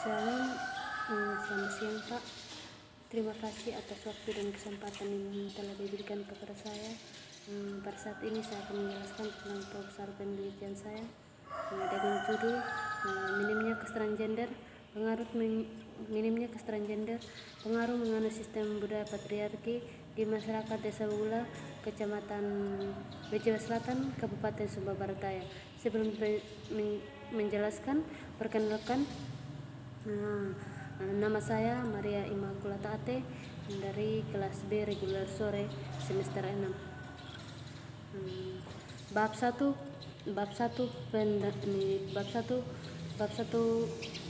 Shalom, selamat siang Pak. Terima kasih atas waktu dan kesempatan yang telah diberikan kepada saya. Pada saat ini saya akan menjelaskan tentang proposal penelitian saya dengan judul minimnya kesetaraan gender, minimnya kesetaraan gender, pengaruh mengenai sistem budaya patriarki di masyarakat Desa Wula, Kecamatan Bejawa Selatan, Kabupaten Sumba Barat Daya. Sebelum menjelaskan, perkenalkan, nama saya Maria Immaculata Ate dari kelas B reguler sore semester 6. Bab 1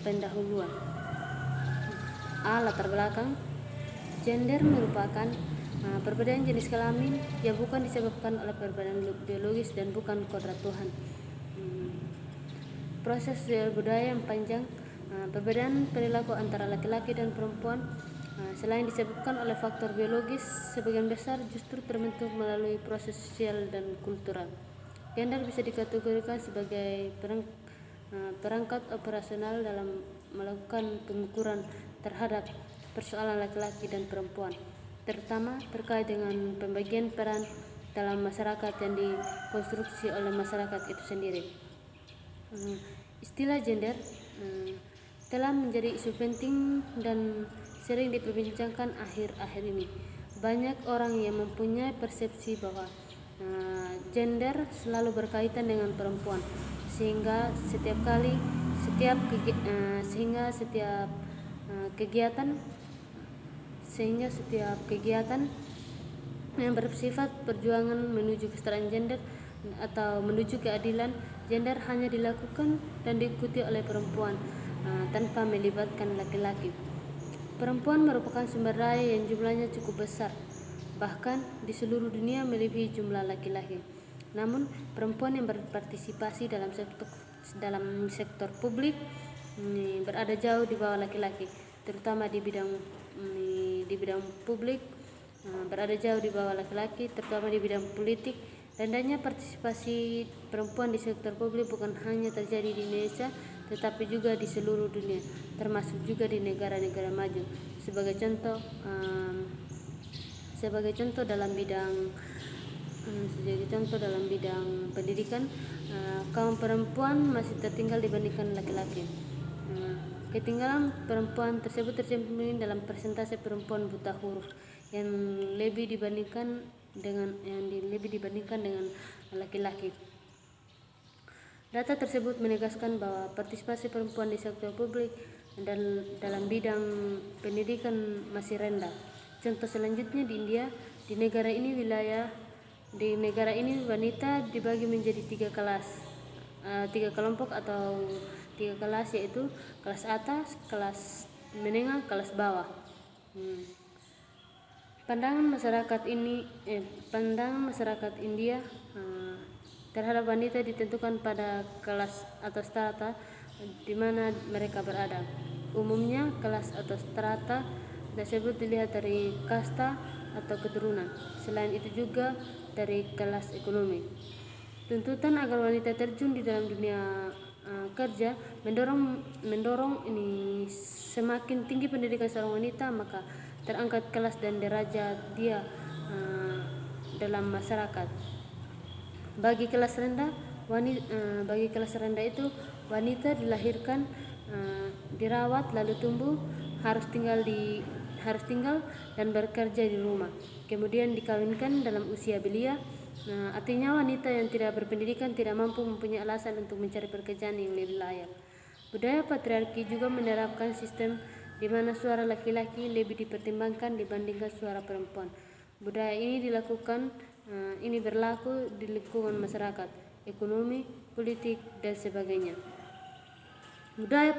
pendahuluan. Latar belakang. Gender merupakan perbedaan jenis kelamin yang bukan disebabkan oleh perbedaan biologis dan bukan kodrat Tuhan. Proses sosial budaya yang panjang. Perbedaan perilaku antara laki-laki dan perempuan selain disebabkan oleh faktor biologis, sebagian besar justru terbentuk melalui proses sosial dan kultural. Gender bisa dikategorikan sebagai perangkat operasional dalam melakukan pengukuran terhadap persoalan laki-laki dan perempuan, terutama terkait dengan pembagian peran dalam masyarakat yang dikonstruksi oleh masyarakat itu sendiri. Istilah gender telah menjadi isu penting dan sering diperbincangkan akhir-akhir ini. Banyak orang yang mempunyai persepsi bahwa gender selalu berkaitan dengan perempuan, sehingga setiap kegiatan yang bersifat perjuangan menuju kesetaraan gender atau menuju keadilan gender hanya dilakukan dan diikuti oleh perempuan tanpa melibatkan laki-laki. Perempuan merupakan sumber daya yang jumlahnya cukup besar, bahkan di seluruh dunia melebihi jumlah laki-laki. Namun perempuan yang berpartisipasi dalam sektor publik berada jauh di bawah laki-laki, terutama di bidang publik berada jauh di bawah laki-laki, terutama di bidang politik. Rendahnya partisipasi perempuan di sektor publik bukan hanya terjadi di Indonesia, tetapi juga di seluruh dunia, termasuk juga di negara-negara maju. Sebagai contoh dalam bidang pendidikan, kaum perempuan masih tertinggal dibandingkan laki-laki. Ketinggalan perempuan tersebut tercermin dalam persentase perempuan buta huruf yang lebih dibandingkan dengan laki-laki. Data tersebut menegaskan bahwa partisipasi perempuan di sektor publik dan dalam bidang pendidikan masih rendah. Contoh selanjutnya di India, di negara ini wanita dibagi menjadi tiga kelompok atau tiga kelas, yaitu kelas atas, kelas menengah, kelas bawah. Pandangan masyarakat India terhadap wanita ditentukan pada kelas atau strata di mana mereka berada. Umumnya kelas atau strata tersebut dilihat dari kasta atau keturunan. Selain itu juga dari kelas ekonomi. Tuntutan agar wanita terjun di dalam dunia kerja mendorong ini semakin tinggi pendidikan seorang wanita, maka terangkat kelas dan derajat dia dalam masyarakat. Bagi kelas rendah itu wanita dilahirkan, dirawat, lalu tumbuh, harus tinggal dan bekerja di rumah, kemudian dikawinkan dalam usia belia. Artinya wanita yang tidak berpendidikan tidak mampu mempunyai alasan untuk mencari pekerjaan yang lebih layak. Budaya patriarki juga menerapkan sistem di mana suara laki-laki lebih dipertimbangkan dibandingkan suara perempuan. Budaya ini berlaku di lingkungan masyarakat, ekonomi, politik, dan sebagainya. Budaya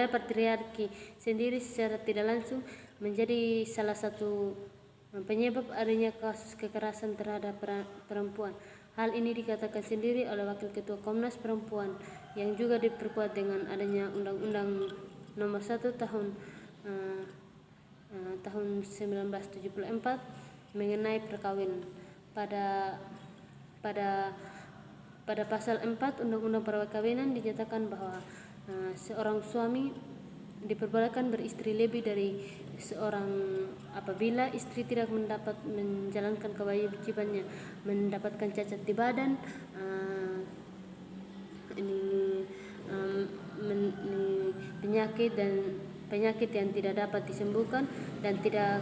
patriarki sendiri secara tidak langsung menjadi salah satu penyebab adanya kasus kekerasan terhadap perempuan. Hal ini dikatakan sendiri oleh Wakil Ketua Komnas Perempuan yang juga diperkuat dengan adanya Undang-Undang Nomor 1 tahun 1974 mengenai perkawinan. Pada pasal 4 Undang-Undang Perkawinan dinyatakan bahwa seorang suami diperbolehkan beristri lebih dari seorang apabila istri tidak mendapat menjalankan kewajibannya mendapatkan cacat di badan, penyakit yang tidak dapat disembuhkan dan tidak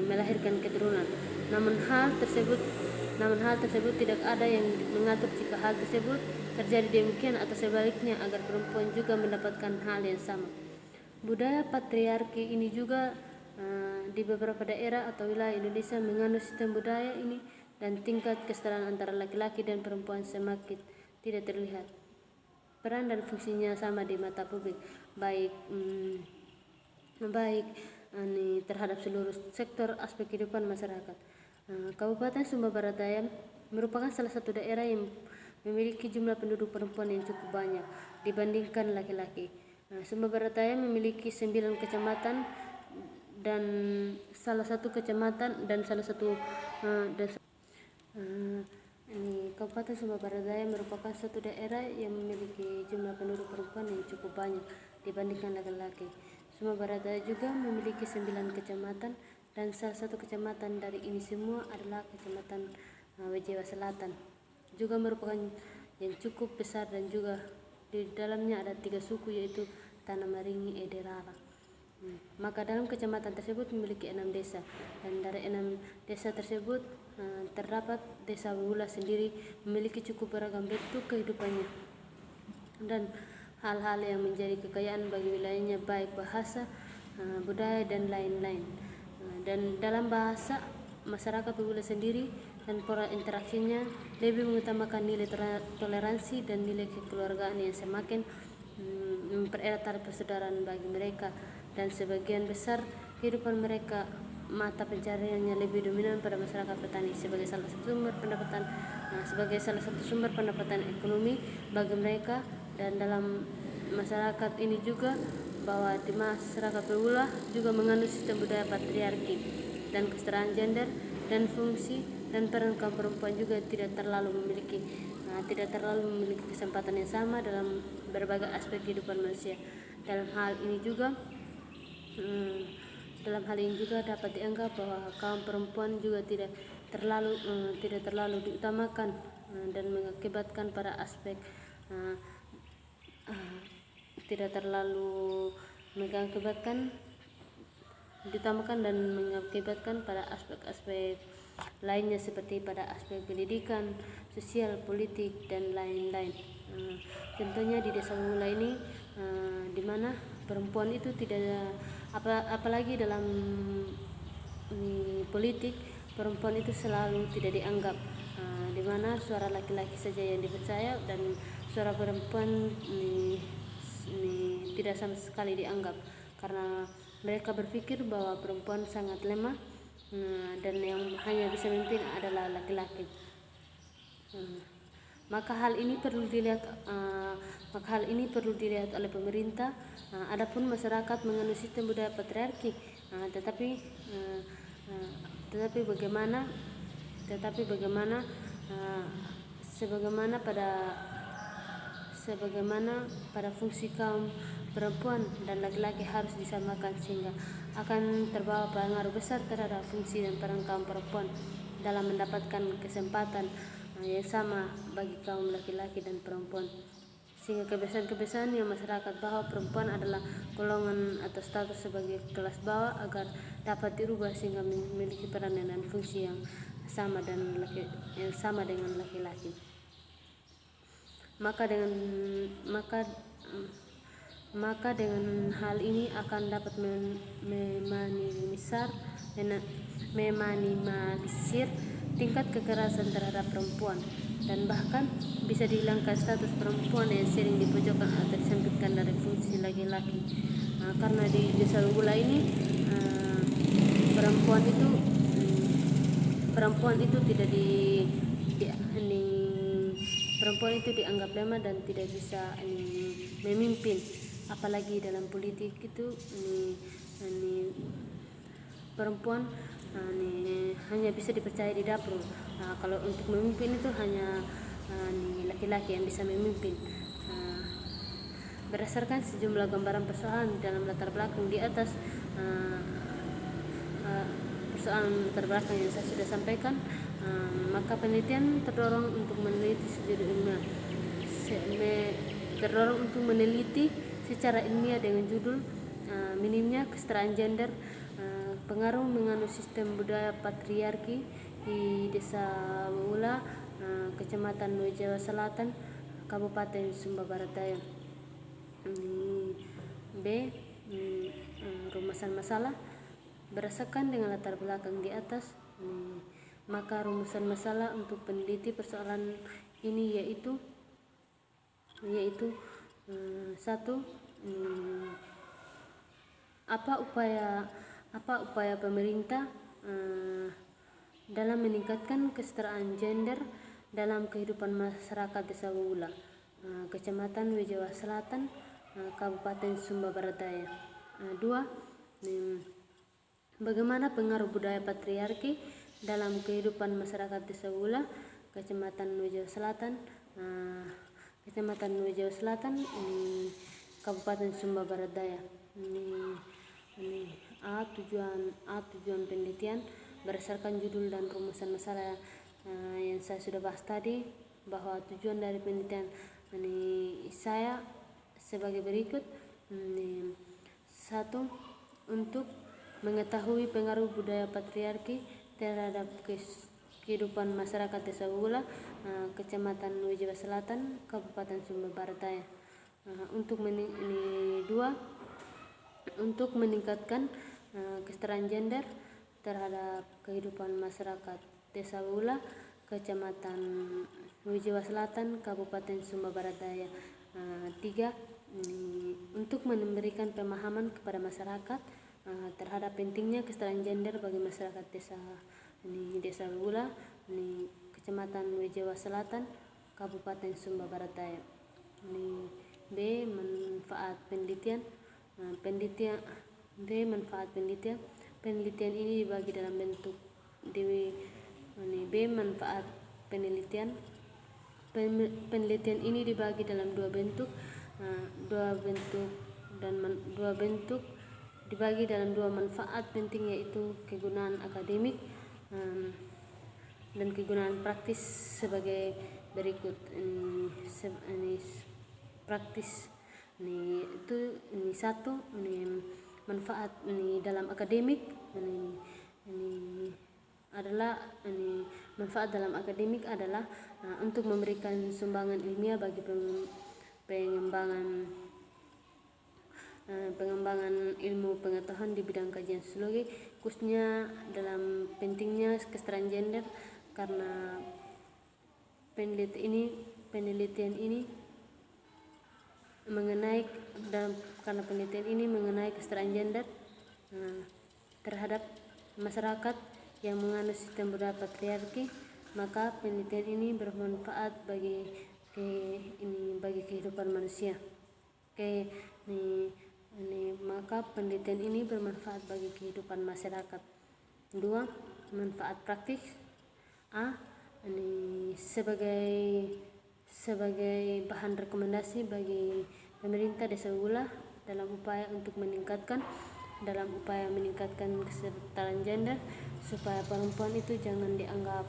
melahirkan keturunan. Namun hal tersebut tidak ada yang mengatur jika hal tersebut terjadi demikian atau sebaliknya agar perempuan juga mendapatkan hal yang sama. Budaya patriarki ini juga di beberapa daerah atau wilayah Indonesia menganut sistem budaya ini dan tingkat kesetaraan antara laki-laki dan perempuan semakin tidak terlihat. Peran dan fungsinya sama di mata publik, baik terhadap seluruh sektor aspek kehidupan masyarakat. Kabupaten Sumba Barat Daya merupakan salah satu daerah yang memiliki jumlah penduduk perempuan yang cukup banyak dibandingkan laki-laki. Sumba Barat Daya memiliki 9 kecamatan dan salah satu Kabupaten Sumba Barat Daya merupakan satu daerah yang memiliki jumlah penduduk perempuan yang cukup banyak dibandingkan laki-laki. Sumba Barat Daya juga memiliki 9 kecamatan dan salah satu kecamatan dari ini semua adalah Kecamatan Wejewa Selatan. Juga merupakan yang cukup besar dan juga di dalamnya ada 3 suku yaitu Tanah Maringi, Ederara. Maka dalam kecamatan tersebut memiliki 6 desa dan dari 6 desa tersebut terdapat desa Wula sendiri memiliki cukup beragam bentuk kehidupannya dan hal-hal yang menjadi kekayaan bagi wilayahnya baik bahasa, budaya dan lain-lain. Dan dalam bahasa masyarakat Wula sendiri dan pola interaksinya lebih mengutamakan nilai toleransi dan nilai kekeluargaan yang semakin mempererat tali persaudaraan bagi mereka, dan sebagian besar kehidupan mereka mata pencariannya lebih dominan pada masyarakat petani sebagai salah satu sumber pendapatan ekonomi bagi mereka. Dan dalam masyarakat ini juga bahwa di masyarakat Wula juga menganut sistem budaya patriarki dan kesetaraan gender dan fungsi dan peran kaum perempuan juga tidak terlalu memiliki kesempatan yang sama dalam berbagai aspek kehidupan manusia. Dalam hal ini juga dapat dianggap bahwa kaum perempuan juga tidak terlalu diutamakan dan mengakibatkan pada aspek pada aspek-aspek lainnya seperti pada aspek pendidikan, sosial, politik dan lain-lain. Contohnya di Desa Wula ini di mana perempuan itu tidak apalagi dalam politik perempuan itu selalu tidak dianggap, di mana suara laki-laki saja yang dipercaya dan suara perempuan tidak sama sekali dianggap karena mereka berpikir bahwa perempuan sangat lemah dan yang hanya bisa memimpin adalah laki-laki. Maka hal ini perlu dilihat oleh pemerintah. Adapun masyarakat menganut sistem budaya patriarki, tetapi sebagaimana pada fungsi kaum perempuan dan laki-laki harus disamakan sehingga akan terbawa pengaruh besar terhadap fungsi dan peran kaum perempuan dalam mendapatkan kesempatan yang sama bagi kaum laki-laki dan perempuan, sehingga kebiasaan-kebiasaan yang masyarakat bahwa perempuan adalah golongan atau status sebagai kelas bawah agar dapat dirubah sehingga memiliki peran dan fungsi yang sama dengan laki-laki. Maka dengan hal ini akan dapat meminimalisir tingkat kekerasan terhadap perempuan dan bahkan bisa dihilangkan status perempuan yang sering dipojokkan atau disempitkan dari fungsi laki-laki. Karena di Desa Wula ini perempuan itu dianggap lemah dan tidak bisa memimpin, apalagi dalam politik itu perempuan hanya bisa dipercaya di dapur. Kalau untuk memimpin itu hanya laki-laki yang bisa memimpin. Berdasarkan sejumlah gambaran persoalan dalam latar belakang di atas, persoalan latar belakang yang saya sudah sampaikan, maka penelitian terdorong untuk meneliti secara ilmiah dengan judul minimnya kesetaraan gender, pengaruh menganut sistem budaya patriarki di Desa Wula, Kecamatan Luar Jawa Selatan, Kabupaten Sumba Barat Daya. B. Rumusan masalah. Berdasarkan dengan latar belakang di atas, maka rumusan masalah untuk peneliti persoalan ini yaitu 1. Apa upaya pemerintah dalam meningkatkan kesetaraan gender dalam kehidupan masyarakat Desa Wula, Kecamatan Jawa Selatan, Kabupaten Sumba Barat Daya. 2. Bagaimana pengaruh budaya patriarki dalam kehidupan masyarakat Desa Wula, Kecamatan Jawa Selatan, Kabupaten Sumba Barat Daya. Tujuan penelitian berdasarkan judul dan rumusan masalah yang saya sudah bahas tadi, bahwa tujuan dari penelitian saya sebagai berikut. 1. Untuk mengetahui pengaruh budaya patriarki terhadap kehidupan masyarakat Desa Wula, Kecamatan Jawa Selatan, Kabupaten Sumba Barat Daya. 2. Untuk meningkatkan kesetaraan gender terhadap kehidupan masyarakat Desa Wula, Kecamatan Jawa Selatan, Kabupaten Sumba Barat Daya. 3. Untuk memberikan pemahaman kepada masyarakat terhadap pentingnya kesetaraan gender bagi masyarakat Desa Wula, Kecamatan Jawa Selatan, Kabupaten Sumba Barat Daya. B. Manfaat penelitian. Penelitian ini dibagi dalam bentuk penelitian ini dibagi dalam dua bentuk, dibagi dalam dua manfaat penting, yaitu kegunaan akademik dan kegunaan praktis sebagai berikut. Satu, manfaat dalam akademik. Manfaat dalam akademik adalah untuk memberikan sumbangan ilmiah bagi pengembangan ilmu pengetahuan di bidang kajian sosiologi, khususnya dalam pentingnya kesetaraan gender, karena penelitian ini mengenai kesetaraan gender terhadap masyarakat yang menganut sistem budaya patriarki, maka penelitian ini bermanfaat bagi kehidupan manusia. Maka penelitian ini bermanfaat bagi kehidupan masyarakat. 2. Manfaat praktis. Sebagai bahan rekomendasi bagi pemerintah Desa Wula dalam upaya meningkatkan kesetaraan gender, supaya perempuan itu jangan dianggap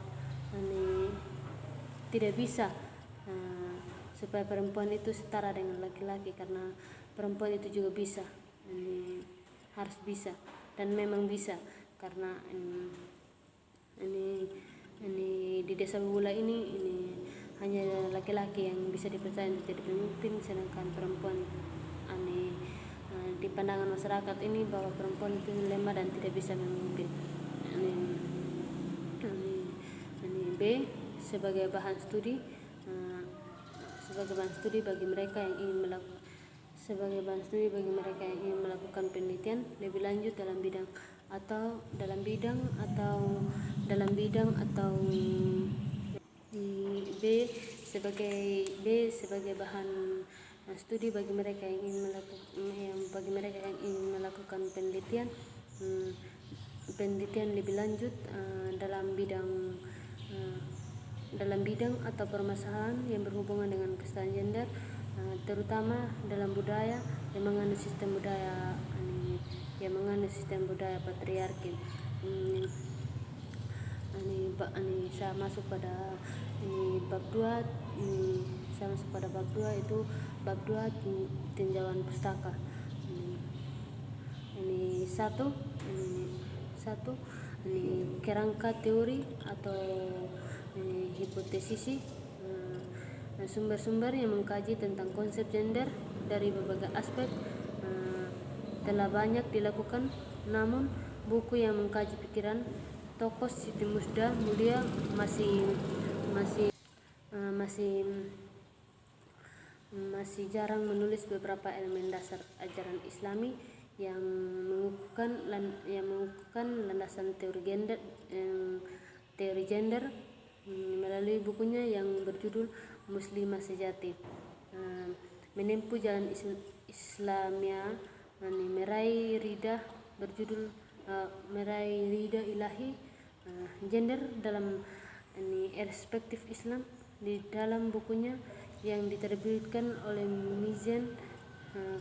tidak bisa, supaya perempuan itu setara dengan laki-laki, karena perempuan itu juga bisa, harus bisa, dan memang bisa, karena di Desa Wula ini hanya laki-laki yang bisa dipercaya untuk jadi pemimpin, sedangkan perempuan di pandangan masyarakat ini bahwa perempuan itu lemah dan tidak bisa memimpin. B. Sebagai bahan studi bagi mereka yang ingin melakukan penelitian lebih lanjut dalam bidang sebagai bahan studi bagi mereka yang ingin melakukan penelitian lebih lanjut dalam bidang atau permasalahan yang berhubungan dengan kesetaraan gender, terutama dalam budaya yang mengandung sistem budaya patriarki. Saya masuk pada bab 2. Saya masuk pada bab 2, itu bab 2 tinjauan pustaka. Satu kerangka teori atau hipotesis. Sumber-sumber yang mengkaji tentang konsep gender dari berbagai aspek telah banyak dilakukan, namun buku yang mengkaji pikiran tokoh Siti Musda Mulia masih jarang menulis beberapa elemen dasar ajaran Islami yang mengukuhkan landasan teori gender melalui bukunya yang berjudul Muslimah Sejati, menempuh jalan Islamia meraih ridha, berjudul meraih ridha ilahi, gender dalam perspektif Islam, di dalam bukunya yang diterbitkan oleh Mizan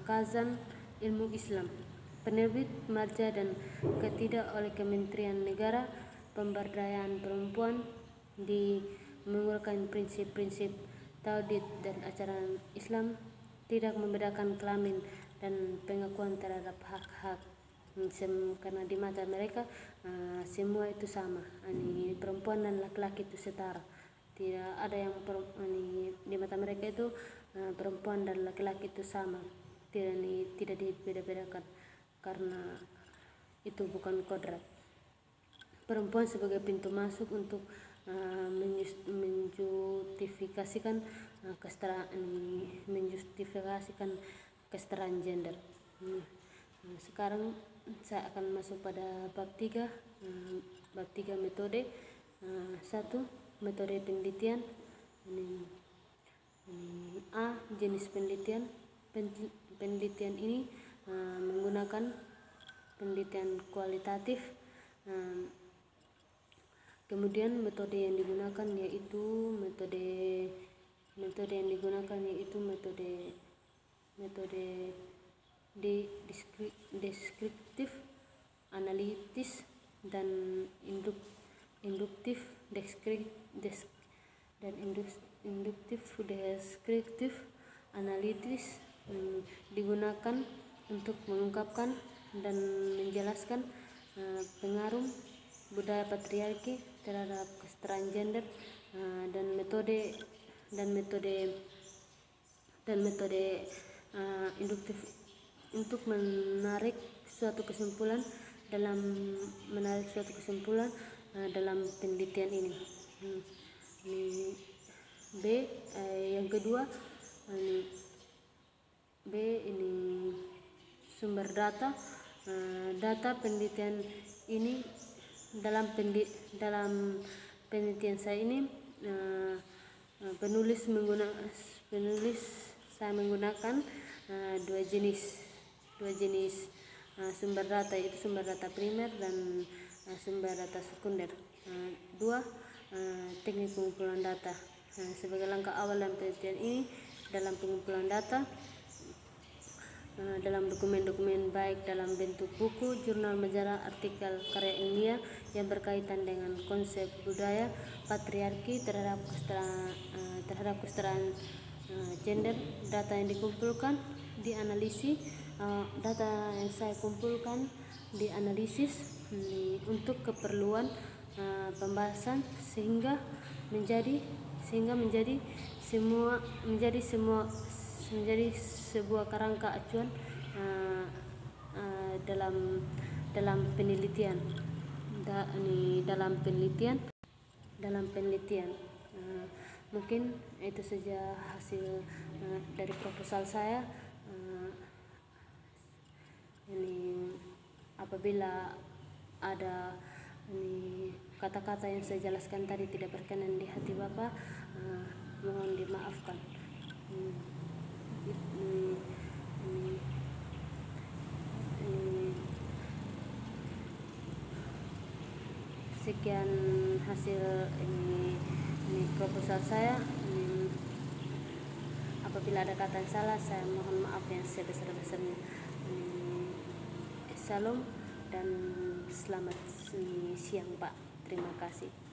Kazan Ilmu Islam, penerbit Marja dan Ketidak oleh Kementerian Negara Pemberdayaan Perempuan, di menguraikan prinsip-prinsip tauhid dan ajaran Islam, tidak membedakan kelamin dan pengakuan terhadap hak-hak, karena di mata mereka semua itu sama, perempuan dan laki-laki itu setara. Tidak ada yang di mata mereka itu perempuan dan laki-laki itu sama, tidak dibeda-bedakan, karena itu bukan kodrat. Perempuan sebagai pintu masuk untuk menjustifikasikan kesetaraan gender. Sekarang saya akan masuk pada bab 3. Bab 3 metode. 1. Metode penelitian. A. Jenis penelitian. Penelitian ini menggunakan penelitian kualitatif. Kemudian metode yang digunakan yaitu metode deskriptif, analitis, dan induktif deskriptif analitis digunakan untuk mengungkapkan dan menjelaskan pengaruh budaya patriarki terhadap kesetaraan gender, dan metode induktif untuk menarik suatu kesimpulan dalam penelitian ini. Yang kedua, sumber data. Data penelitian ini dalam penelitian saya ini, penulis saya menggunakan dua jenis sumber data, yaitu sumber data primer dan sumber data sekunder. 2. Teknik pengumpulan data. Sebagai langkah awal dalam penelitian ini, dalam pengumpulan data dalam dokumen-dokumen, baik dalam bentuk buku, jurnal, majalah, artikel, karya ilmiah yang berkaitan dengan konsep budaya patriarki terhadap kesetaraan gender. Data yang dikumpulkan dianalisis, data yang saya kumpulkan dianalisis untuk keperluan pembahasan sehingga menjadi sebuah kerangka acuan dalam penelitian. Mungkin itu saja hasil dari proposal saya. Apabila ada kata-kata yang saya jelaskan tadi tidak berkenan di hati Bapak, mohon dimaafkan. Sekian hasil ini proposal saya. Apabila ada kata yang salah, saya mohon maaf yang sebesar-besarnya. Salam dan selamat siang Pak. Terima kasih.